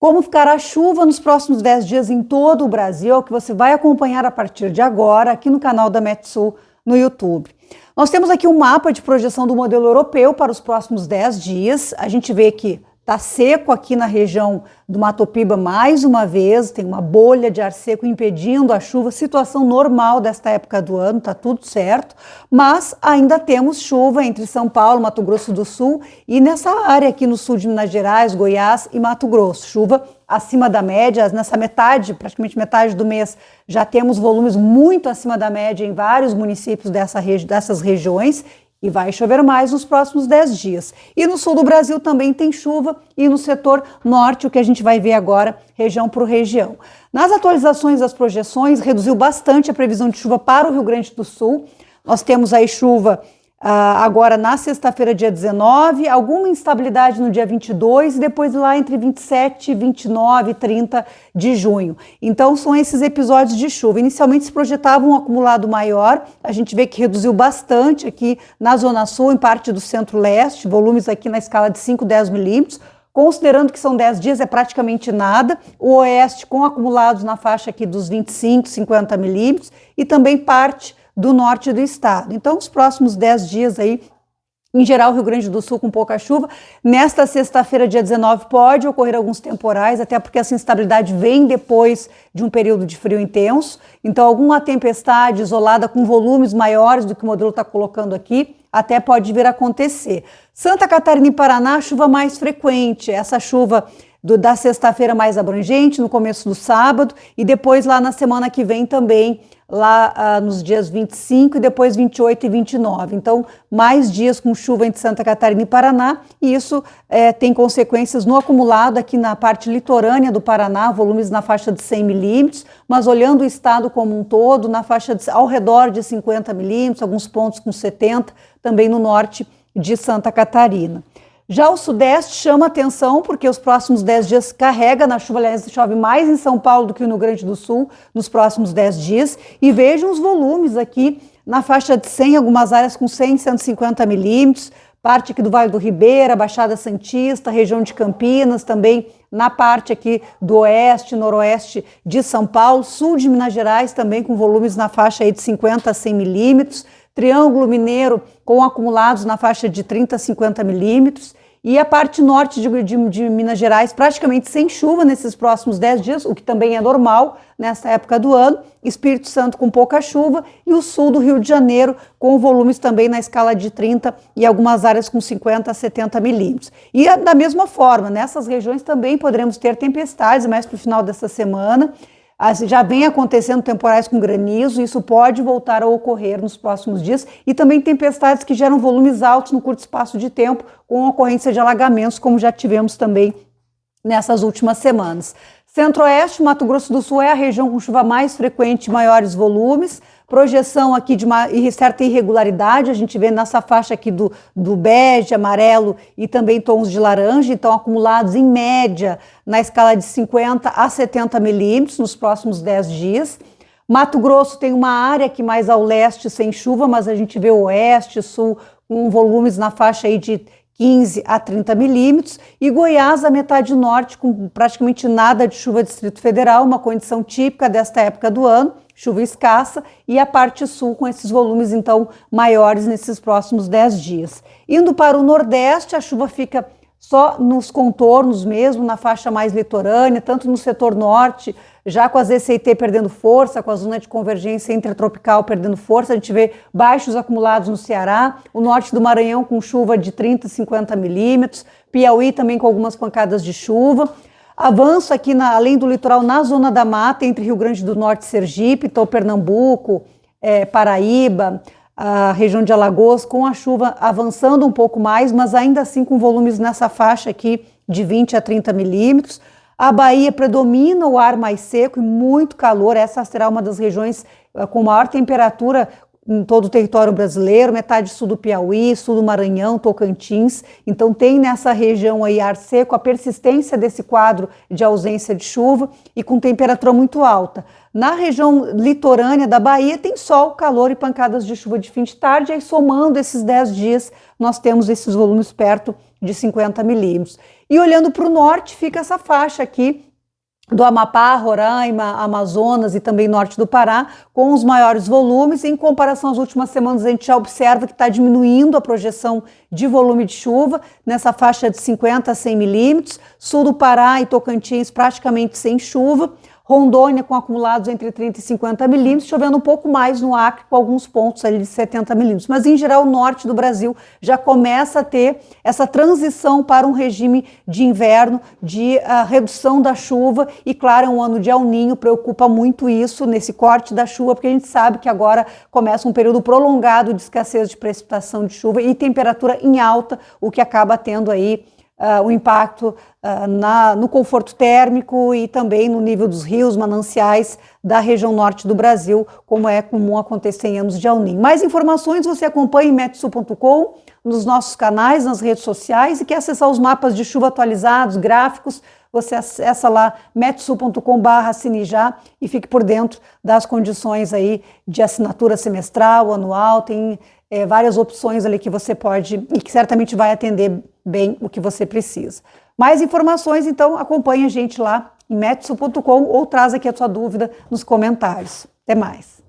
Como ficará a chuva nos próximos 10 dias em todo o Brasil, é o que você vai acompanhar a partir de agora aqui no canal da Metsul no YouTube. Nós temos aqui um mapa de projeção do modelo europeu para os próximos 10 dias. A gente vê que está seco aqui na região do Mato Piba mais uma vez, tem uma bolha de ar seco impedindo a chuva, situação normal desta época do ano, está tudo certo, mas ainda temos chuva entre São Paulo, Mato Grosso do Sul e nessa área aqui no sul de Minas Gerais, Goiás e Mato Grosso. Chuva acima da média, nessa metade, praticamente metade do mês, já temos volumes muito acima da média em vários municípios dessas regiões, e vai chover mais nos próximos 10 dias. E no sul do Brasil também tem chuva e no setor norte, o que a gente vai ver agora, região por região. Nas atualizações das projeções, reduziu bastante a previsão de chuva para o Rio Grande do Sul. Nós temos aí chuva agora na sexta-feira, dia 19, alguma instabilidade no dia 22 e depois lá entre 27, 29 e 30 de junho. Então são esses episódios de chuva. Inicialmente se projetava um acumulado maior, a gente vê que reduziu bastante aqui na Zona Sul, em parte do Centro-Leste, volumes aqui na escala de 5, 10 milímetros. Considerando que são 10 dias, é praticamente nada. O Oeste com acumulados na faixa aqui dos 25, 50 milímetros e também parte do norte do estado. Então, os próximos 10 dias aí, em geral, Rio Grande do Sul com pouca chuva. Nesta sexta-feira, dia 19, pode ocorrer alguns temporais, até porque essa instabilidade vem depois de um período de frio intenso. Então, alguma tempestade isolada com volumes maiores do que o modelo está colocando aqui, até pode vir a acontecer. Santa Catarina e Paraná, chuva mais frequente. Essa chuva da sexta-feira mais abrangente, no começo do sábado, e depois lá na semana que vem também, lá nos dias 25 e depois 28 e 29. Então, mais dias com chuva entre Santa Catarina e Paraná, e isso tem consequências no acumulado aqui na parte litorânea do Paraná, volumes na faixa de 100 milímetros, mas olhando o estado como um todo, na faixa ao redor de 50 milímetros, alguns pontos com 70, também no norte de Santa Catarina. Já o Sudeste chama atenção porque os próximos 10 dias carrega na chuva, aliás, chove mais em São Paulo do que no Rio Grande do Sul nos próximos 10 dias. E vejam os volumes aqui na faixa de 100, algumas áreas com 100, 150 milímetros, parte aqui do Vale do Ribeira, Baixada Santista, região de Campinas, também na parte aqui do Oeste, Noroeste de São Paulo, sul de Minas Gerais também com volumes na faixa aí de 50 a 100 milímetros, Triângulo Mineiro com acumulados na faixa de 30 a 50 milímetros, e a parte norte de Minas Gerais praticamente sem chuva nesses próximos 10 dias, o que também é normal nessa época do ano, Espírito Santo com pouca chuva e o sul do Rio de Janeiro com volumes também na escala de 30 e algumas áreas com 50 a 70 milímetros. E da mesma forma, nessas regiões também poderemos ter tempestades mais para o final dessa semana. Já vem acontecendo temporais com granizo, isso pode voltar a ocorrer nos próximos dias, e também tempestades que geram volumes altos no curto espaço de tempo, com ocorrência de alagamentos, como já tivemos também nessas últimas semanas. Centro-Oeste, Mato Grosso do Sul é a região com chuva mais frequente e maiores volumes, projeção aqui de uma certa irregularidade, a gente vê nessa faixa aqui do bege, amarelo e também tons de laranja, então acumulados em média na escala de 50 a 70 milímetros nos próximos 10 dias. Mato Grosso tem uma área aqui mais ao leste sem chuva, mas a gente vê o oeste, sul com volumes na faixa aí de 15 a 30 milímetros, e Goiás, a metade norte, com praticamente nada de chuva Distrito Federal, uma condição típica desta época do ano, chuva escassa, e a parte sul com esses volumes, então, maiores nesses próximos 10 dias. Indo para o Nordeste, a chuva fica só nos contornos mesmo, na faixa mais litorânea, tanto no setor norte, já com as ECT perdendo força, com a zona de convergência intertropical perdendo força, a gente vê baixos acumulados no Ceará, o norte do Maranhão com chuva de 30 a 50 milímetros, Piauí também com algumas pancadas de chuva. Avanço aqui, além do litoral, na zona da mata, entre Rio Grande do Norte e Sergipe, então Pernambuco, Paraíba, a região de Alagoas, com a chuva avançando um pouco mais, mas ainda assim com volumes nessa faixa aqui de 20 a 30 milímetros. A Bahia predomina o ar mais seco e muito calor, essa será uma das regiões com maior temperatura em todo o território brasileiro, metade sul do Piauí, sul do Maranhão, Tocantins. Então tem nessa região aí ar seco, a persistência desse quadro de ausência de chuva e com temperatura muito alta. Na região litorânea da Bahia tem sol, calor e pancadas de chuva de fim de tarde, aí somando esses 10 dias nós temos esses volumes perto de 50 milímetros. E olhando para o norte, fica essa faixa aqui do Amapá, Roraima, Amazonas e também norte do Pará, com os maiores volumes. Em comparação às últimas semanas, a gente já observa que está diminuindo a projeção de volume de chuva, nessa faixa de 50 a 100 milímetros. Sul do Pará e Tocantins praticamente sem chuva. Rondônia com acumulados entre 30 e 50 milímetros, chovendo um pouco mais no Acre, com alguns pontos ali de 70 milímetros. Mas, em geral, o norte do Brasil já começa a ter essa transição para um regime de inverno, de redução da chuva. E, claro, é um ano de El Niño, preocupa muito isso, nesse corte da chuva, porque a gente sabe que agora começa um período prolongado de escassez de precipitação de chuva e temperatura em alta, o que acaba tendo aí o impacto no conforto térmico e também no nível dos rios, mananciais da região norte do Brasil, como é comum acontecer em anos de El Niño. Mais informações você acompanha em metsul.com, nos nossos canais, nas redes sociais, e quer acessar os mapas de chuva atualizados, gráficos, você acessa lá metsul.com/assinejá e fique por dentro das condições aí de assinatura semestral, anual, tem várias opções ali que você pode e que certamente vai atender bem o que você precisa. Mais informações, então, acompanhe a gente lá em metsul.com ou traz aqui a sua dúvida nos comentários. Até mais.